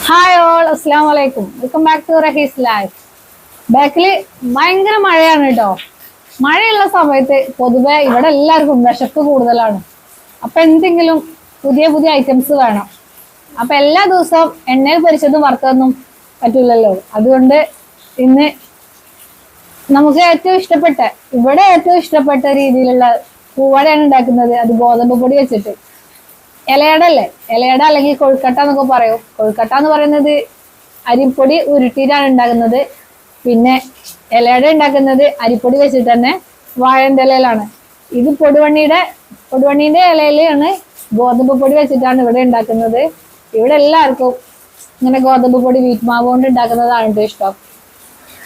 Hi all, അസ്സാം വലൈക്കും. Welcome back to Rahees life. ബാക്കിൽ ഭയങ്കര മഴയാണ് കേട്ടോ. മഴയുള്ള സമയത്ത് പൊതുവെ ഇവിടെ എല്ലാവർക്കും വിശപ്പ് കൂടുതലാണ്. അപ്പൊ എന്തെങ്കിലും പുതിയ പുതിയ ഐറ്റംസ് വേണം. അപ്പൊ എല്ലാ ദിവസവും എണ്ണയിൽ പൊരിച്ചതും വറുത്തതൊന്നും പറ്റില്ലല്ലോ. അതുകൊണ്ട് ഇന്ന് നമുക്ക് ഇവിടെ ഏറ്റവും ഇഷ്ടപ്പെട്ട രീതിയിലുള്ള പൂവടയാണ് ഉണ്ടാക്കുന്നത്. അത് ഗോതമ്പ് പൊടി വെച്ചിട്ട് ഇലയട അല്ലെങ്കിൽ കൊഴുക്കട്ട എന്നൊക്കെ പറയും. കൊഴുക്കട്ട എന്ന് പറയുന്നത് അരിപ്പൊടി ഉരുട്ടിയിട്ടാണ് ഉണ്ടാക്കുന്നത്. പിന്നെ ഇലയട ഉണ്ടാക്കുന്നത് അരിപ്പൊടി വെച്ചിട്ട് തന്നെ വാഴന്റെ ഇലയിലാണ്. ഇത് പൊടുവണ്ണീന്റെ ഇലയിലാണ് ഗോതമ്പ് പൊടി വെച്ചിട്ടാണ് ഇവിടെ ഉണ്ടാക്കുന്നത്. ഇവിടെ എല്ലാവർക്കും ഇങ്ങനെ ഗോതമ്പ് പൊടി വീറ്റ് മാവ് കൊണ്ട് ഉണ്ടാക്കുന്നതാണ് ഏറ്റവും ഇഷ്ടം.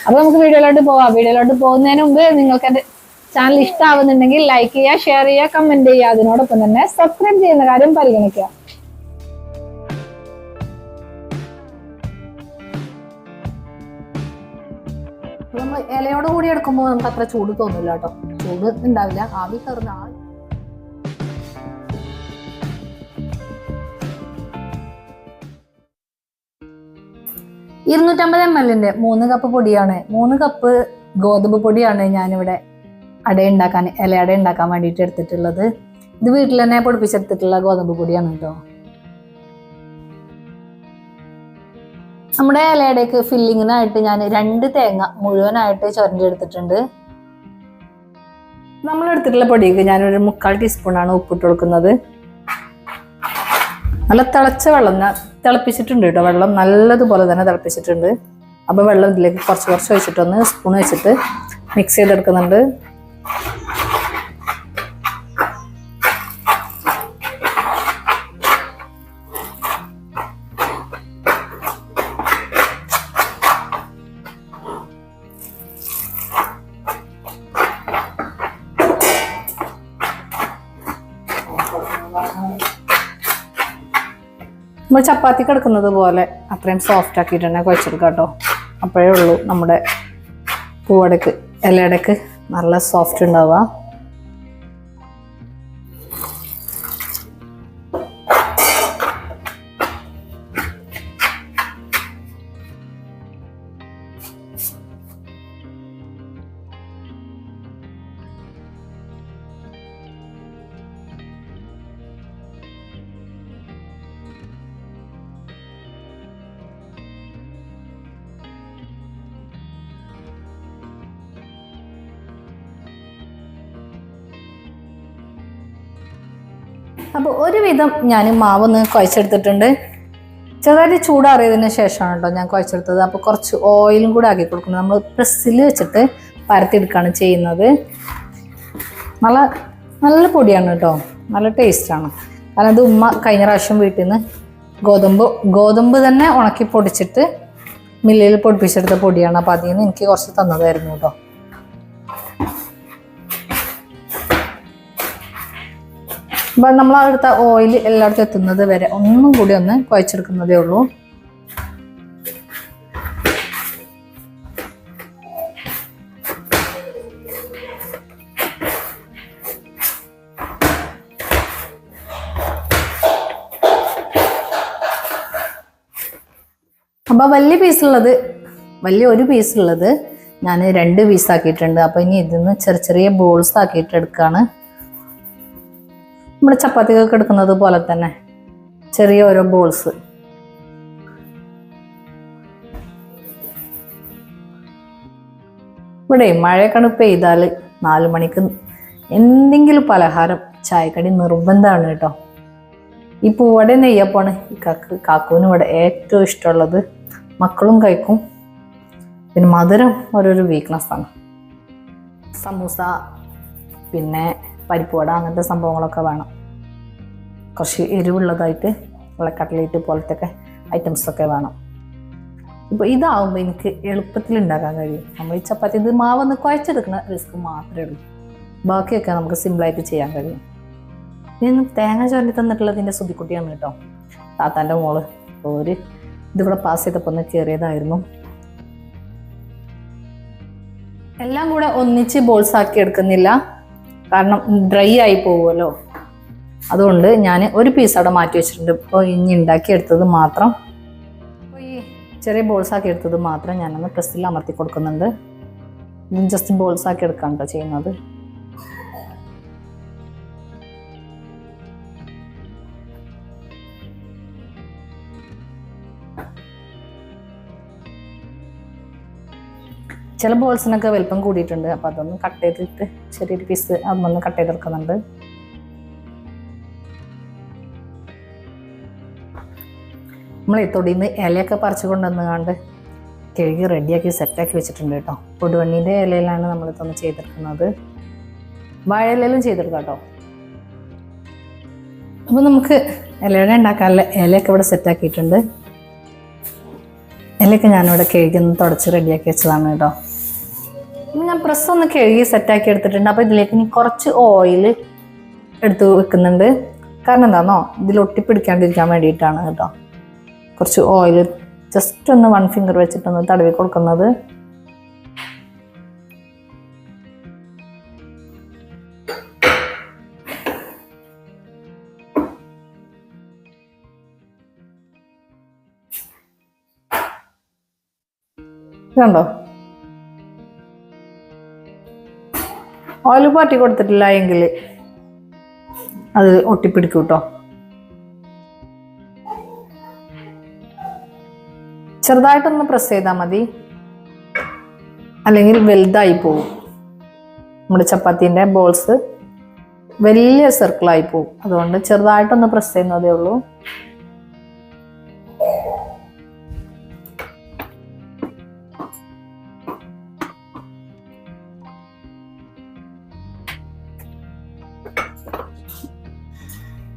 അപ്പൊ നമുക്ക് വീഡിയോയിലോട്ട് പോവാം. വീഡിയോയിലോട്ട് പോകുന്നതിന് മുമ്പ് നിങ്ങൾക്ക് എന്റെ ചാനൽ ഇഷ്ടമാവുന്നുണ്ടെങ്കിൽ ലൈക്ക് ചെയ്യുക, ഷെയർ ചെയ്യുക, കമന്റ് ചെയ്യുക. അതിനോടൊപ്പം തന്നെ സബ്സ്ക്രൈബ് ചെയ്യുന്ന കാര്യം പരിഗണിക്കുക. നമ്മൾ ഇലയോട് കൂടി എടുക്കുമ്പോൾ നമുക്ക് അത്ര ചൂട് തോന്നില്ല കേട്ടോ. ചൂട് ഉണ്ടാവില്ല, ആവി കയറുന്ന 250 ml 3 കപ്പ് പൊടിയാണ്. 3 കപ്പ് ഗോതമ്പ് പൊടിയാണ് ഞാനിവിടെ ഇലയട ഉണ്ടാക്കാൻ വേണ്ടിയിട്ട് എടുത്തിട്ടുള്ളത്. ഇത് വീട്ടിൽ തന്നെ പൊടിപ്പിച്ചെടുത്തിട്ടുള്ള ഗോതമ്പ് പൊടിയാണ് കേട്ടോ. നമ്മുടെ ഇലയടയ്ക്ക് ഫില്ലിങ്ങിനായിട്ട് ഞാൻ 2 തേങ്ങ മുഴുവനായിട്ട് ചുരണ്ടിയെടുത്തിട്ടുണ്ട്. നമ്മൾ എടുത്തിട്ടുള്ള പൊടിക്ക് ഞാനൊരു 3/4 ടീസ്പൂണാണ് ഉപ്പിട്ട് കൊടുക്കുന്നത്. നല്ല തിളച്ച വെള്ളം തിളപ്പിച്ചിട്ടുണ്ട് കേട്ടോ. വെള്ളം നല്ലതുപോലെ തന്നെ തിളപ്പിച്ചിട്ടുണ്ട്. അപ്പോൾ വെള്ളം ഇതിലേക്ക് കുറച്ച് ഒഴിച്ചിട്ടൊന്ന് സ്പൂൺ വെച്ചിട്ട് മിക്സ് ചെയ്തെടുക്കുന്നുണ്ട്. നമ്മൾ ചപ്പാത്തി കിടക്കുന്നത് പോലെ അത്രയും സോഫ്റ്റ് ആക്കിയിട്ട് തന്നെ കുഴച്ചെടുക്കാം കേട്ടോ. അപ്പോഴേ ഉള്ളൂ നമ്മുടെ പൂവടക്ക് ഇലയടക്ക് നല്ല സോഫ്റ്റ് ഉണ്ടാവുക. അപ്പോൾ ഒരുവിധം ഞാൻ മാവൊന്ന് കുഴച്ചെടുത്തിട്ടുണ്ട്. ചെറുതായിട്ട് ചൂടാറിയതിന് ശേഷമാണ് കേട്ടോ ഞാൻ കുഴച്ചെടുത്തത്. അപ്പോൾ കുറച്ച് ഓയിലും കൂടെ ആക്കി കൊടുക്കുന്നത്. നമ്മൾ പ്രസ്സിൽ വെച്ചിട്ട് പരത്തിയെടുക്കുകയാണ് ചെയ്യുന്നത്. നല്ല പൊടിയാണ് കേട്ടോ, നല്ല ടേസ്റ്റാണ്. കാരണം ഇത് ഉമ്മ കഴിഞ്ഞ പ്രാവശ്യം വീട്ടിൽ നിന്ന് ഗോതമ്പ് തന്നെ ഉണക്കി പൊടിച്ചിട്ട് മില്ലിൽ പൊടിപ്പിച്ചെടുത്ത പൊടിയാണ്. അപ്പോൾ അതിൽ നിന്ന് എനിക്ക് കുറച്ച് തന്നതായിരുന്നു കേട്ടോ. അപ്പം നമ്മൾ അടുത്ത ഓയിൽ എല്ലായിടത്തും എത്തുന്നത് വരെ ഒന്നും കൂടി ഒന്ന് കുഴച്ചെടുക്കുന്നതേ ഉള്ളൂ. അപ്പം വലിയ ഒരു പീസുള്ളത് ഞാൻ 2 പീസാക്കിയിട്ടുണ്ട്. അപ്പം ഇനി ഇതിന്ന് ചെറിയ ബോൾസ് ആക്കിയിട്ട് എടുക്കുകയാണ്. നമ്മുടെ ചപ്പാത്തിക്കൊക്കെ എടുക്കുന്നത് പോലെ തന്നെ ചെറിയ ഓരോ ബോൾസ്. ഇവിടെ മഴയൊക്കെ പെയ്താൽ 4 മണിക്ക് എന്തെങ്കിലും പലഹാരം ചായക്കടി നിർബന്ധമാണ് കേട്ടോ. ഈ പൂവട നെയ്യപ്പാണ് കാക്കുവിന് ഇവിടെ ഏറ്റവും ഇഷ്ടമുള്ളത്. മക്കളും കഴിക്കും. പിന്നെ മധുരം ഓരോരോ വീക്ക്നെസ്സാണ്. സമൂസ, പിന്നെ പരിപ്പുവട, അങ്ങനത്തെ സംഭവങ്ങളൊക്കെ വേണം. കുറച്ച് എരിവുള്ളതായിട്ട് ഉള്ള കട്ട്ലേറ്റ് പോലത്തെ ഐറ്റംസൊക്കെ വേണം. ഇപ്പോൾ ഇതാവുമ്പോൾ എനിക്ക് എളുപ്പത്തിൽ ഉണ്ടാക്കാൻ കഴിയും. നമ്മൾ ഈ ചപ്പാത്തി ഇത് മാവൊന്ന് കുഴച്ചെടുക്കുന്ന റിസ്ക് മാത്രമേ ഉള്ളൂ. ബാക്കിയൊക്കെ നമുക്ക് സിമ്പിളായിട്ട് ചെയ്യാൻ കഴിയും. ഇനി തേങ്ങ ചുരണ്ടി തന്നിട്ടുള്ളതിൻ്റെ സുതിക്കുട്ടിയാണ് കേട്ടോ, താത്താൻ്റെ മോള്. ഒരു ഇതിവിടെ പാസ് ചെയ്തപ്പോൾ ഒന്ന് കയറിയതായിരുന്നു. എല്ലാം കൂടെ ഒന്നിച്ച് ബോൾസ് ആക്കി എടുക്കുന്നില്ല, കാരണം ഡ്രൈ ആയി പോകുമല്ലോ. അതുകൊണ്ട് ഞാൻ ഒരു പീസ് അവിടെ മാറ്റി വെച്ചിട്ടുണ്ട്. ഇപ്പോൾ ഇനി ഉണ്ടാക്കിയെടുത്തത് മാത്രം ചെറിയ ബോൾസ് ആക്കി എടുത്തത് മാത്രം ഞാനൊന്ന് പ്രസ്സിൽ അമർത്തി കൊടുക്കുന്നുണ്ട്. ഇത് ജസ്റ്റ് ബോൾസ് ആക്കി എടുക്കാം കേട്ടോ ചെയ്യുന്നത്. ചില ബോൾസിനൊക്കെ വലിപ്പം കൂടിയിട്ടുണ്ട്. അപ്പോൾ അതൊന്ന് കട്ട് ചെയ്തിട്ട് ചെറിയൊരു പീസ് അതൊന്ന് കട്ട് ചെയ്തെടുക്കുന്നുണ്ട്. നമ്മൾ തൊടിയിൽ നിന്ന് ഇലയൊക്കെ പറിച്ചു കൊണ്ടുവന്നുകൊണ്ട് കഴുകി റെഡിയാക്കി സെറ്റാക്കി വെച്ചിട്ടുണ്ട് കേട്ടോ. പൊടുവണ്ണീൻ്റെ ഇലയിലാണ് നമ്മളിതൊന്ന് ചെയ്തെടുക്കുന്നത്. വാഴയിലും ചെയ്തെടുക്കാം കേട്ടോ. അപ്പോൾ നമുക്ക് ഇലയുടെ ഉണ്ടാക്കാനുള്ള ഇലയൊക്കെ ഇവിടെ സെറ്റാക്കിയിട്ടുണ്ട്. ഇലയൊക്കെ ഞാനിവിടെ കഴുകി ഒന്ന് തുടച്ച് റെഡിയാക്കി വെച്ചതാണ് കേട്ടോ. ഞാൻ പ്രസ് ഒന്ന് കഴുകി സെറ്റാക്കി എടുത്തിട്ടുണ്ട്. അപ്പോൾ ഇതിലേക്ക് ഇനി കുറച്ച് ഓയിൽ എടുത്ത് വെക്കുന്നുണ്ട്. കാരണം എന്താണെന്നോ, ഇതിൽ ഒട്ടിപ്പിടിക്കാണ്ടിരിക്കാൻ വേണ്ടിയിട്ടാണ് കേട്ടോ. കുറച്ച് ഓയിൽ ജസ്റ്റ് ഒന്ന് 1 ഫിംഗർ വെച്ചിട്ടൊന്ന് തടവി കൊടുക്കുന്നത്. കണ്ടോ, ഓയിൽ പാറ്റി കൊടുത്തിട്ടില്ല എങ്കിൽ അത് ഒട്ടിപ്പിടിക്കും കേട്ടോ. ചെറുതായിട്ടൊന്ന് പ്രസ് ചെയ്താൽ മതി, അല്ലെങ്കിൽ വലുതായി പോകും. നമ്മുടെ ചപ്പാത്തീൻ്റെ ബോൾസ് വലിയ സർക്കിളായി പോകും. അതുകൊണ്ട് ചെറുതായിട്ടൊന്ന് പ്രസ് ചെയ്യുന്നതേ ഉള്ളൂ.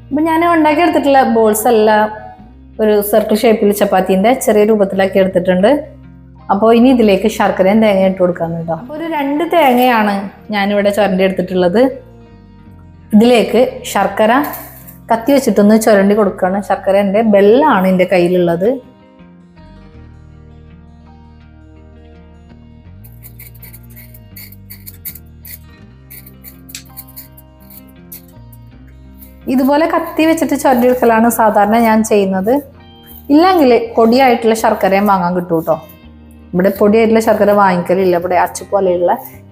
അപ്പം ഞാൻ ഉണ്ടാക്കിയെടുത്തിട്ടുള്ള ബോൾസ് എല്ലാം ഒരു സർക്കിൾ ഷേപ്പിൽ ചപ്പാത്തീൻ്റെ ചെറിയ രൂപത്തിലാക്കി എടുത്തിട്ടുണ്ട്. അപ്പോൾ ഇനി ഇതിലേക്ക് ശർക്കരയും തേങ്ങ ഇട്ട് കൊടുക്കാമെന്ന് കേട്ടോ. അപ്പോൾ ഒരു 2 തേങ്ങയാണ് ഞാനിവിടെ ചുരണ്ടി എടുത്തിട്ടുള്ളത്. ഇതിലേക്ക് ശർക്കര കത്തി വെച്ചിട്ടൊന്ന് ചുരണ്ടി കൊടുക്കുകയാണ്. ശർക്കര എൻ്റെ ബെല്ലാണ് എൻ്റെ കയ്യിലുള്ളത്. ഇതുപോലെ കത്തി വെച്ചിട്ട് ചുരണ്ടി എടുക്കലാണ് സാധാരണ ഞാൻ ചെയ്യുന്നത്. ഇല്ലെങ്കിൽ പൊടിയായിട്ടുള്ള ശർക്കരയും വാങ്ങാൻ കിട്ടും കേട്ടോ. ഇവിടെ പൊടിയായിട്ടുള്ള ശർക്കര വാങ്ങിക്കലില്ല. ഇവിടെ അച്ചു പോലെയുള്ള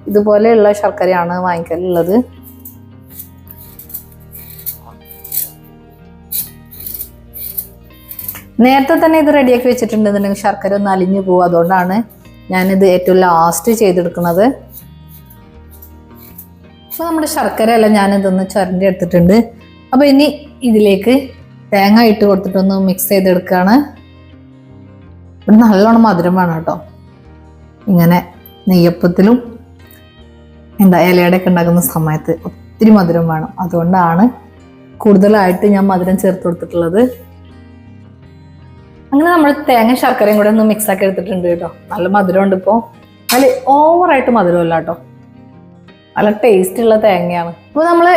ഇതുപോലെയുള്ള ശർക്കരയാണ് വാങ്ങിക്കലുള്ളത്. നേരത്തെ തന്നെ ഇത് റെഡിയാക്കി വെച്ചിട്ടുണ്ടെന്നുണ്ടെങ്കിൽ ശർക്കര ഒന്ന് അലിഞ്ഞു പോകും. അതുകൊണ്ടാണ് ഞാനിത് ഏറ്റവും ലാസ്റ്റ് ചെയ്തെടുക്കുന്നത്. അപ്പോൾ നമ്മുടെ ശർക്കര എല്ലാം ഞാനിതൊന്ന് ചുരണ്ടി എടുത്തിട്ടുണ്ട്. അപ്പോൾ ഇനി ഇതിലേക്ക് തേങ്ങ ഇട്ട് കൊടുത്തിട്ടൊന്ന് മിക്സ് ചെയ്തെടുക്കുകയാണ്. ഇവിടെ നല്ലോണം മധുരം വേണം കേട്ടോ. ഇങ്ങനെ നെയ്യപ്പത്തിലും ഇലയുടെ ഒക്കെ ഉണ്ടാക്കുന്ന സമയത്ത് ഒത്തിരി മധുരം വേണം. അതുകൊണ്ടാണ് കൂടുതലായിട്ട് ഞാൻ മധുരം ചേർത്ത് കൊടുത്തിട്ടുള്ളത്. അങ്ങനെ നമ്മൾ തേങ്ങ ശർക്കരയും കൂടെ ഒന്ന് മിക്സ് ആക്കി എടുത്തിട്ടുണ്ട് കേട്ടോ. നല്ല മധുരമുണ്ട്. ഇപ്പോൾ നല്ല ഓവറായിട്ട് മധുരമല്ല കേട്ടോ, നല്ല ടേസ്റ്റുള്ള തേങ്ങയാണ്. അപ്പോൾ നമ്മൾ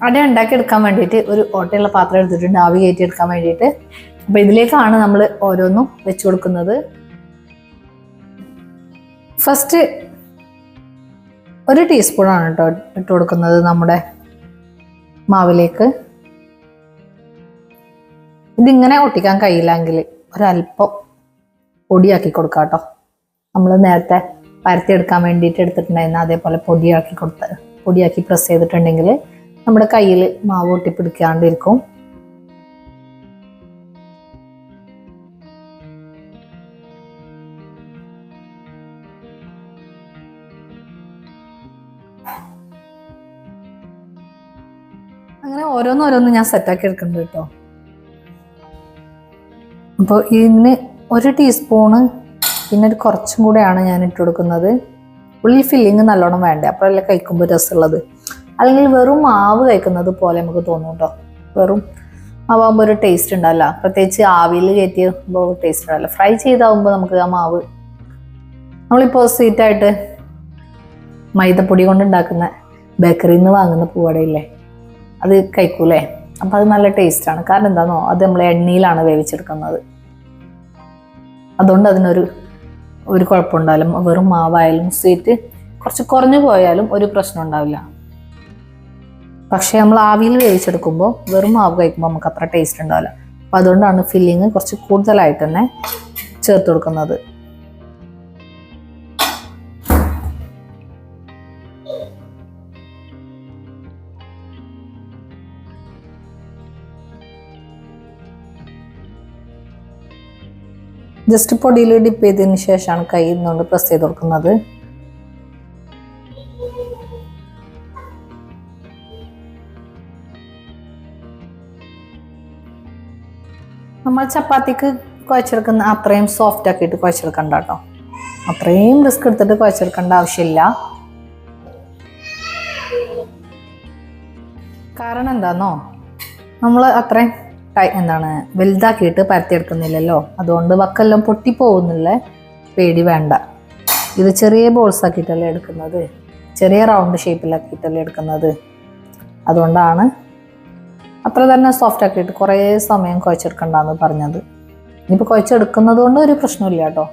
അട ഉണ്ടാക്കിയെടുക്കാൻ വേണ്ടിയിട്ട് ഒരു ഓട്ടയുള്ള പാത്രം എടുത്തിട്ടുണ്ട്, ആവി കയറ്റി എടുക്കാൻ വേണ്ടിയിട്ട്. അപ്പോൾ ഇതിലേക്കാണ് നമ്മൾ ഓരോന്നും വെച്ച് കൊടുക്കുന്നത്. ഫസ്റ്റ് 1 ടീസ്പൂണാണ് കേട്ടോ ഇട്ട് കൊടുക്കുന്നത് നമ്മുടെ മാവിലേക്ക്. ഇതിങ്ങനെ ഒട്ടിക്കാൻ കഴിയില്ലെങ്കിൽ ഒരല്പം പൊടിയാക്കി കൊടുക്കാം കേട്ടോ. നമ്മൾ നേരത്തെ പരത്തിയെടുക്കാൻ വേണ്ടിയിട്ട് എടുത്തിട്ടുണ്ടായിരുന്നു, അതേപോലെ പൊടിയാക്കി പ്രസ് ചെയ്തിട്ടുണ്ടെങ്കിൽ നമ്മുടെ കയ്യിൽ മാവ് ഒട്ടിപ്പിടിക്കാണ്ടിരിക്കും. അങ്ങനെ ഓരോന്നോരോന്ന് ഞാൻ സെറ്റാക്കി എടുക്കുന്നുണ്ട് കേട്ടോ. അപ്പോൾ ഇതിന് 1 ടീസ്പൂണ് പിന്നെ ഒരു കുറച്ചും കൂടെയാണ് ഞാൻ ഇട്ട് കൊടുക്കുന്നത്. ഉള്ളിൽ ഫില്ലിങ് നല്ലോണം വേണ്ടേ, അപ്പോഴല്ലേ കഴിക്കുമ്പോൾ രസമുള്ളത്. അല്ലെങ്കിൽ വെറും മാവ് കഴിക്കുന്നത് പോലെ നമുക്ക് തോന്നും കേട്ടോ. വെറും മാവാകുമ്പോൾ ഒരു ടേസ്റ്റ് ഉണ്ടാവില്ല, പ്രത്യേകിച്ച് ആവിയിൽ കയറ്റിയുമ്പോൾ ടേസ്റ്റ് ഉണ്ടാവില്ല. ഫ്രൈ ചെയ്താകുമ്പോൾ നമുക്ക് ആ മാവ് നമ്മളിപ്പോൾ സ്വീറ്റായിട്ട് മൈദപ്പൊടി കൊണ്ട് ഉണ്ടാക്കുന്ന ബേക്കറിയിൽ നിന്ന് വാങ്ങുന്ന പൂവടയില്ലേ, അത് കഴിക്കൂലേ. അപ്പം അത് നല്ല ടേസ്റ്റാണ്. കാരണം എന്താണെന്നോ, അത് നമ്മൾ എണ്ണയിലാണ് വേവിച്ചെടുക്കുന്നത്. അതുകൊണ്ട് അതിനൊരു കുഴപ്പമുണ്ടാവില്ല. വെറും മാവായാലും സ്വീറ്റ് കുറച്ച് കുറഞ്ഞു പോയാലും ഒരു പ്രശ്നം ഉണ്ടാവില്ല. പക്ഷേ നമ്മൾ ആവിയിൽ വേവിച്ചെടുക്കുമ്പോൾ വെറും മാവ് കഴിക്കുമ്പോൾ നമുക്ക് അത്ര ടേസ്റ്റ് ഉണ്ടാവില്ല. അപ്പോൾ അതുകൊണ്ടാണ് ഫില്ലിങ് കുറച്ച് കൂടുതലായിട്ട് തന്നെ ചേർത്ത് കൊടുക്കുന്നത്. ജസ്റ്റ് പൊടിയിൽ ഡിപ്പ് ചെയ്തതിന് ശേഷമാണ് കൈ കൊണ്ട് പ്രസ് ചെയ്ത് കൊടുക്കുന്നത്. നമ്മൾ ചപ്പാത്തിക്ക് കുഴച്ചെടുക്കുന്ന അത്രയും സോഫ്റ്റ് ആക്കിയിട്ട് കുഴച്ചെടുക്കണ്ട കേട്ടോ. അത്രയും റിസ്ക് എടുത്തിട്ട് കുഴച്ചെടുക്കേണ്ട ആവശ്യമില്ല. കാരണം എന്താണെന്നോ, നമ്മൾ അത്രയും വലുതാക്കിയിട്ട് പരത്തിയെടുക്കുന്നില്ലല്ലോ. അതുകൊണ്ട് വക്കെല്ലാം പൊട്ടിപ്പോകുന്നില്ല പേടി വേണ്ട. ഇത് ചെറിയ ബോൾസ് ആക്കിയിട്ടല്ലേ എടുക്കുന്നത്, ചെറിയ റൗണ്ട് ഷേപ്പിലാക്കിയിട്ടല്ലേ എടുക്കുന്നത്. അതുകൊണ്ടാണ് അത്ര തന്നെ സോഫ്റ്റ് ആക്കിയിട്ട് കുറേ സമയം കുഴച്ചെടുക്കണ്ടെന്ന് പറഞ്ഞത്. ഇനിയിപ്പോൾ കുഴച്ചെടുക്കുന്നത് കൊണ്ട് ഒരു പ്രശ്നമില്ല കേട്ടോ.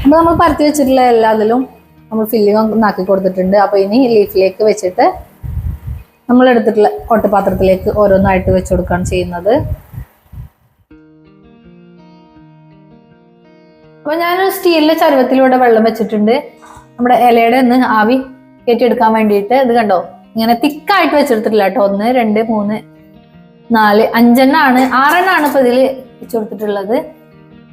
അപ്പോൾ നമ്മൾ പരത്തി വെച്ചിട്ടുള്ള എല്ലാത്തിലും നമ്മൾ ഫില്ലിങ് ഒന്നാക്കി കൊടുത്തിട്ടുണ്ട്. അപ്പോൾ ഇനി ലീഫിലേക്ക് വെച്ചിട്ട് നമ്മൾ എടുത്തിട്ടുള്ള ഓട്ടുപാത്രത്തിലേക്ക് ഓരോന്നായിട്ട് വെച്ച് കൊടുക്കുകയാണ് ചെയ്യുന്നത്. അപ്പോൾ ഞാൻ സ്റ്റീലിലെ ചരുവത്തിലൂടെ വെള്ളം വെച്ചിട്ടുണ്ട്. നമ്മുടെ ഇലയുടെ ഒന്ന് ആവി കയറ്റിയെടുക്കാൻ വേണ്ടിയിട്ട്. ഇത് കണ്ടോ, ഇങ്ങനെ തിക്കായിട്ട് വെച്ചെടുത്തിട്ടില്ല കേട്ടോ. 1 2 3 4 5 6 ഇപ്പോൾ ഇതിൽ വെച്ച് കൊടുത്തിട്ടുള്ളത്.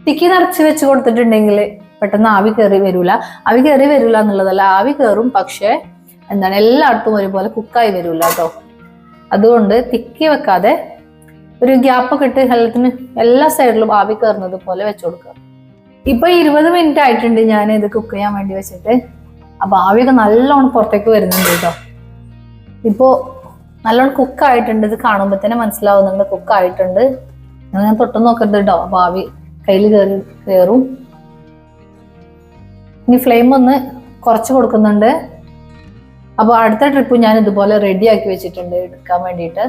തിക്കി നിറച്ച് വെച്ച് കൊടുത്തിട്ടുണ്ടെങ്കിൽ പെട്ടെന്ന് ആവി കയറി വരൂല. ആവി കയറി വരൂല എന്നുള്ളതല്ല, ആവി കയറും, പക്ഷെ എല്ലായിടത്തും ഒരുപോലെ കുക്കായി വരൂല കേട്ടോ. അതുകൊണ്ട് തിക്കി വെക്കാതെ ഒരു ഗ്യാപ്പൊക്കെ ഇട്ട് എല്ലാ സൈഡിലും ആവി കയറുന്നത് പോലെ വെച്ച് കൊടുക്കുക. ഇപ്പൊ 20 മിനിറ്റ് ആയിട്ടുണ്ട് ഞാൻ ഇത് കുക്ക് ചെയ്യാൻ വേണ്ടി വെച്ചിട്ട്. അപ്പൊ ആവിയൊക്കെ നല്ലോണം പുറത്തേക്ക് വരുന്നുണ്ട് കേട്ടോ. ഇപ്പോ നല്ലോണം കുക്കായിട്ടുണ്ട്. ഇത് കാണുമ്പോൾ തന്നെ മനസ്സിലാവുന്നുണ്ട് കുക്കായിട്ടുണ്ട്. ഞാൻ തൊട്ട് നോക്കരുത് കേട്ടോ, അപ്പൊ ആവി കയ്യിൽ കയറും. ഇനി ഫ്ലെയിം ഒന്ന് കുറച്ച് കൊടുക്കുന്നുണ്ട്. അപ്പോൾ അടുത്ത ട്രിപ്പ് ഞാൻ ഇതുപോലെ റെഡി ആക്കി വെച്ചിട്ടുണ്ട് എടുക്കാൻ വേണ്ടിയിട്ട്.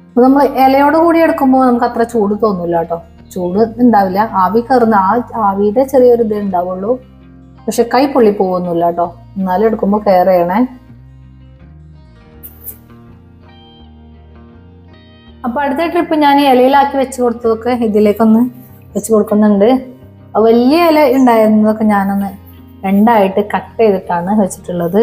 അപ്പൊ നമ്മൾ ഇലയോട് കൂടി എടുക്കുമ്പോൾ നമുക്ക് അത്ര ചൂട് തോന്നില്ല കേട്ടോ. ചൂട് ഉണ്ടാവില്ല, ആവി കയറുന്ന ആവിയുടെ ചെറിയൊരു ഇത് ഉണ്ടാവുള്ളൂ. പക്ഷെ കൈ പൊള്ളി പോകുന്നില്ല കേട്ടോ. എന്നാലും എടുക്കുമ്പോൾ കെയർ ചെയ്യണേ. അപ്പൊ അടുത്ത ട്രിപ്പ് ഞാൻ ഇലയിലാക്കി വെച്ച് കൊടുത്തതൊക്കെ ഇതിലേക്കൊന്ന് വെച്ച് കൊടുക്കുന്നുണ്ട്. വലിയ ഇല ഉണ്ടായിരുന്നതൊക്കെ ഞാനൊന്ന് 2ആയിട്ട് കട്ട് ചെയ്തിട്ടാണ് വെച്ചിട്ടുള്ളത്.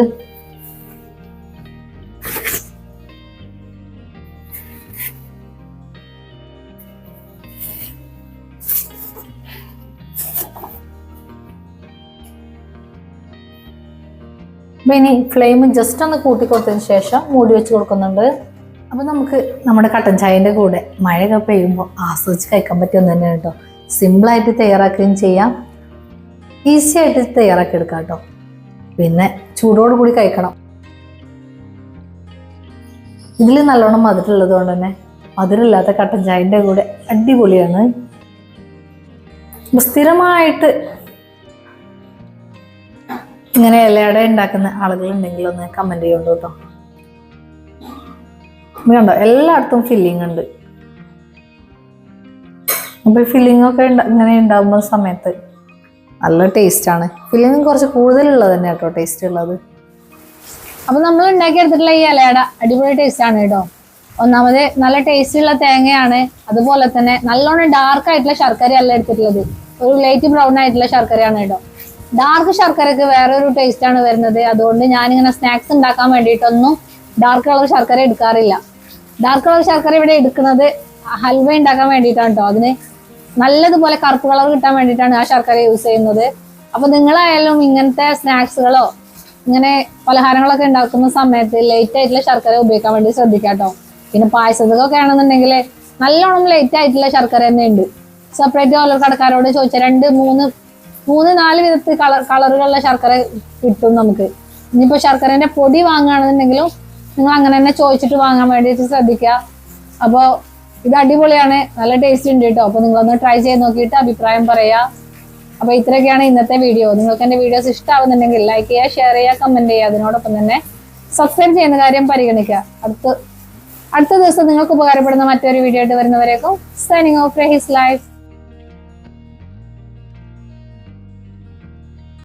അപ്പൊ ഇനി ഫ്ലെയിം ജസ്റ്റ് ഒന്ന് കൂട്ടി കൊടുത്തതിന് ശേഷം മൂടി വെച്ച് കൊടുക്കുന്നുണ്ട്. അപ്പൊ നമുക്ക് നമ്മുടെ കട്ടൻ ചായന്റെ കൂടെ മഴയൊക്കെ പെയ്യുമ്പോൾ ആസ്വദിച്ച് കഴിക്കാൻ പറ്റുമെന്ന് തന്നെ കേട്ടോ. സിമ്പിളായിട്ട് തയ്യാറാക്കുകയും ചെയ്യാം, ഈസി ആയിട്ട് തയ്യാറാക്കി എടുക്കാം കേട്ടോ. പിന്നെ ചൂടോട് കൂടി കഴിക്കണം. ഇതിൽ നല്ലോണം മധുരമുള്ളത് കൊണ്ട് തന്നെ മധുരമില്ലാത്ത കട്ടൻ ചായന്റെ കൂടെ അടിപൊളിയാണ്. സ്ഥിരമായിട്ട് ഇങ്ങനെ ഇലയട ഉണ്ടാക്കുന്ന ആളുകളുണ്ടെങ്കിൽ ഒന്ന് കമന്റ് ചെയ്യുന്നുണ്ട് കേട്ടോ. കണ്ടോ, എല്ലായിടത്തും ഫില്ലിങ് ഉണ്ട്. അപ്പൊ ഫില്ലിംഗ് ഒക്കെ ഇങ്ങനെ ഉണ്ടാകുന്ന സമയത്ത് നല്ല ടേസ്റ്റ് ആണ്. ഫില്ലിംഗ് കുറച്ച് കൂടുതലുള്ളത് തന്നെ കേട്ടോ ടേസ്റ്റ് ഉള്ളത്. അപ്പൊ നമ്മൾ ഉണ്ടാക്കിയെടുത്തിട്ടുള്ള ഈ ഇലയട അടിപൊളി ടേസ്റ്റ് ആണ് കേട്ടോ. ഒന്നാമത് നല്ല ടേസ്റ്റ് ഉള്ള തേങ്ങയാണ്. അതുപോലെ തന്നെ നല്ലോണം ഡാർക്ക് ആയിട്ടുള്ള ശർക്കരയല്ല എടുത്തിട്ടുള്ളത്, ഒരു ലൈറ്റ് ബ്രൗൺ ആയിട്ടുള്ള ശർക്കരയാണ് കേട്ടോ. ഡാർക്ക് ശർക്കരക്ക് വേറെ ഒരു ടേസ്റ്റ് ആണ് വരുന്നത്. അതുകൊണ്ട് ഞാനിങ്ങനെ സ്നാക്സ് ഉണ്ടാക്കാൻ വേണ്ടിയിട്ടൊന്നും ഡാർക്ക് കളർ ശർക്കര എടുക്കാറില്ല. ഡാർക്ക് കളർ ശർക്കര ഇവിടെ എടുക്കുന്നത് ഹൽവ ഉണ്ടാക്കാൻ വേണ്ടിയിട്ടാണ് കേട്ടോ. അതിന് നല്ലതുപോലെ കറുപ്പ് കളർ കിട്ടാൻ വേണ്ടിയിട്ടാണ് ആ ശർക്കര യൂസ് ചെയ്യുന്നത്. അപ്പൊ നിങ്ങളായാലും ഇങ്ങനത്തെ സ്നാക്സുകളോ ഇങ്ങനെ പലഹാരങ്ങളൊക്കെ ഉണ്ടാക്കുന്ന സമയത്ത് ലേറ്റ് ആയിട്ടുള്ള ശർക്കര ഉപയോഗിക്കാൻ വേണ്ടി ശ്രദ്ധിക്കാം കേട്ടോ. പിന്നെ പായസത്തിലൊക്കെ ആണെന്നുണ്ടെങ്കിൽ നല്ലോണം ലേറ്റ് ആയിട്ടുള്ള ശർക്കര തന്നെ ഉണ്ട്. സെപ്പറേറ്റ് ഓരോ കടക്കാരോട് ചോദിച്ചാൽ 2 3 4 വിധത്തിൽ കളറുകളുള്ള ശർക്കര കിട്ടും നമുക്ക്. ഇനിയിപ്പോ ശർക്കരന്റെ പൊടി വാങ്ങുകയാണെന്നുണ്ടെങ്കിലും നിങ്ങൾ അങ്ങനെ തന്നെ ചോദിച്ചിട്ട് വാങ്ങാൻ വേണ്ടിയിട്ട് ശ്രദ്ധിക്കുക. അപ്പോൾ ഇത് അടിപൊളിയാണ്, നല്ല ടേസ്റ്റ് ഉണ്ട് കേട്ടോ. അപ്പൊ നിങ്ങളൊന്ന് ട്രൈ ചെയ്ത് നോക്കിയിട്ട് അഭിപ്രായം പറയാ. അപ്പൊ ഇത്രയൊക്കെയാണ് ഇന്നത്തെ വീഡിയോ. നിങ്ങൾക്ക് എന്റെ വീഡിയോസ് ഇഷ്ടമാവുന്നുണ്ടെങ്കിൽ ലൈക്ക് ചെയ്യുക, ഷെയർ ചെയ്യുക, കമന്റ് ചെയ്യുക. അതിനോടൊപ്പം തന്നെ സബ്സ്ക്രൈബ് ചെയ്യുന്ന കാര്യം പരിഗണിക്കുക. അടുത്ത ദിവസം നിങ്ങൾക്ക് ഉപകാരപ്പെടുന്ന മറ്റൊരു വീഡിയോ ആയിട്ട് വരുന്നവരേക്കും സൈനിങ് ഓഫ് ഹിസ് ലൈഫ്.